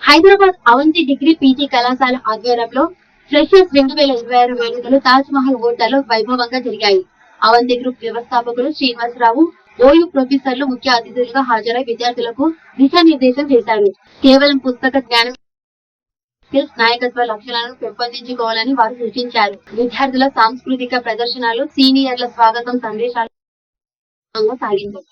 Hyderabad Avanthi degree PG కళాశాల ఆధ్వర్యంలో freshers 2026 వేడుకలు తాజ్ మహల్ హోటల్లో వైభవంగా జరిగాయి. అవంతి గ్రూప్ వ్యవస్థాపకులు శ్రీనివాసరావు, ఓయూ ప్రొఫెసర్లు ముఖ్య అతిథులుగా హాజరై విద్యార్థులకు దిశానిర్దేశం చేశారు. కేవలం పుస్తక జ్ఞానం స్కిల్స్, నాయకత్వ లక్షణాలను పెంపొందించుకోవాలని వారు సూచించారు. విద్యార్థుల సాంస్కృతిక ప్రదర్శనలు, సీనియర్ల స్వాగతం సందేశాలు సాగింది.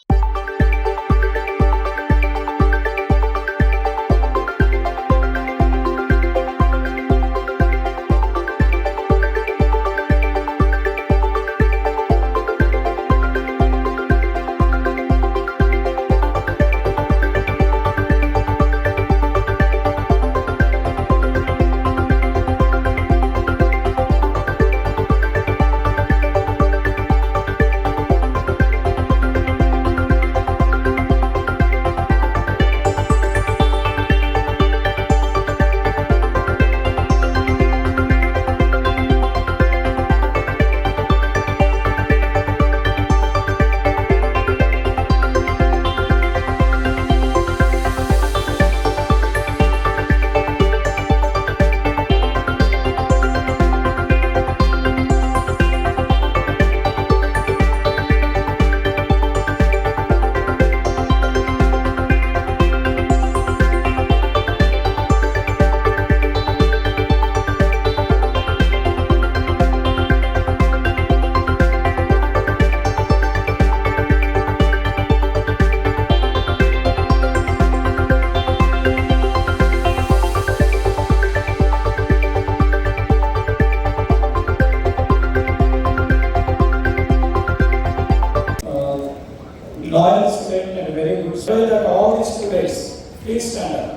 Loyal student and very good student. That all the students, please stand up.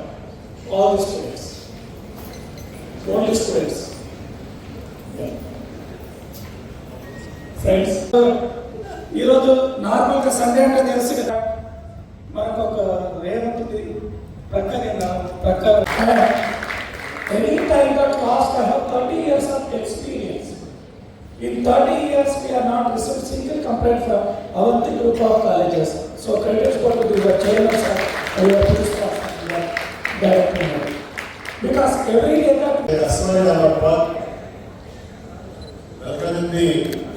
All the students. Only students. Yeah. Friends. ఈరోజు నార్మల్గా సండే అంటే తెలుసు కదా, మనకు ఒక వేర్ ఉంటుంది ప్రక్క any time that cost I have 30 years of experience. In 30 years, we are not received single complaint from Avanti group of colleges. So credit for the chairman and your principal director. Because every day that welcome the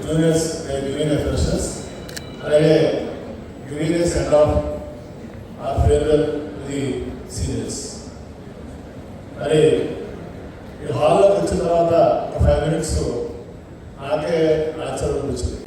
juniors, junior freshers, and giving a send off our farewell to the seniors. And ఈ హాల్లోకి వచ్చిన తర్వాత 5 minutes నాకే ఆశ్చర్యం వచ్చింది.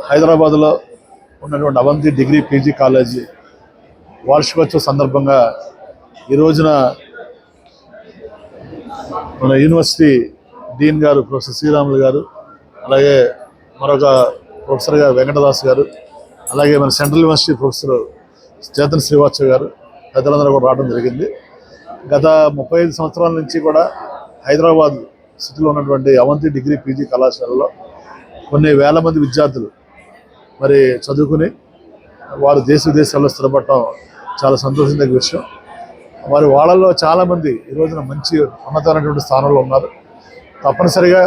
హైదరాబాద్లో ఉన్నటువంటి Avanthi degree PG college వార్షికోత్సవ సందర్భంగా ఈ రోజున మన యూనివర్సిటీ డీన్ గారు ప్రొఫెసర్ శ్రీరాములు గారు, అలాగే మరొక ప్రొఫెసర్ గారు వెంకటదాస్ గారు, అలాగే మన central university professor Chetan Srivastava గారు పెద్దలందరూ కూడా రావడం జరిగింది. గత 35 సంవత్సరాల నుంచి కూడా హైదరాబాద్ సిటీలో ఉన్నటువంటి అవంతి డిగ్రీ పీజీ కళాశాలలో కొన్ని వేల మంది విద్యార్థులు మరి చదువుకుని వారు దేశ విదేశాల్లో స్థిరపడటం చాలా సంతోషించదగ్గ విషయం. వాళ్ళలో చాలామంది ఈ రోజున మంచి ఉన్నతమైనటువంటి స్థానంలో ఉన్నారు. తప్పనిసరిగా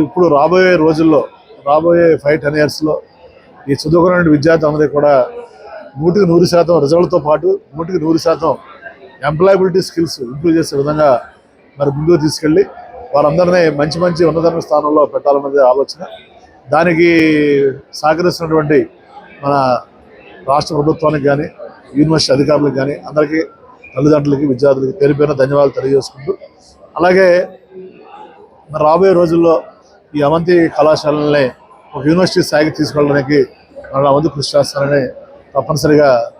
ఇప్పుడు రాబోయే రోజుల్లో, రాబోయే 5-10 yearsలో ఈ చదువుకున్న విద్యార్థి అందరికీ కూడా 100% రిజల్ట్తో పాటు 100% ఎంప్లాయబిలిటీ స్కిల్స్ ఇంప్రూవ్ చేసే విధంగా మరి ముందుకు తీసుకెళ్ళి వారందరినీ మంచి మంచి ఉన్నతమైన స్థానంలో పెట్టాలన్నది ఆలోచన. దానికి సహకరిస్తున్నటువంటి మన రాష్ట్ర ప్రభుత్వానికి కానీ యూనివర్సిటీ అధికారులకు కానీ అందరికీ తల్లిదండ్రులకి విద్యార్థులకి పేరు పేరున ధన్యవాదాలు తెలియజేసుకుంటూ, అలాగే మరి రాబోయే రోజుల్లో ఈ అవంతి కళాశాలని ఒక యూనివర్సిటీ స్థాయికి తీసుకెళ్ళడానికి మన వంతు కృషి చేస్తానని తప్పనిసరిగా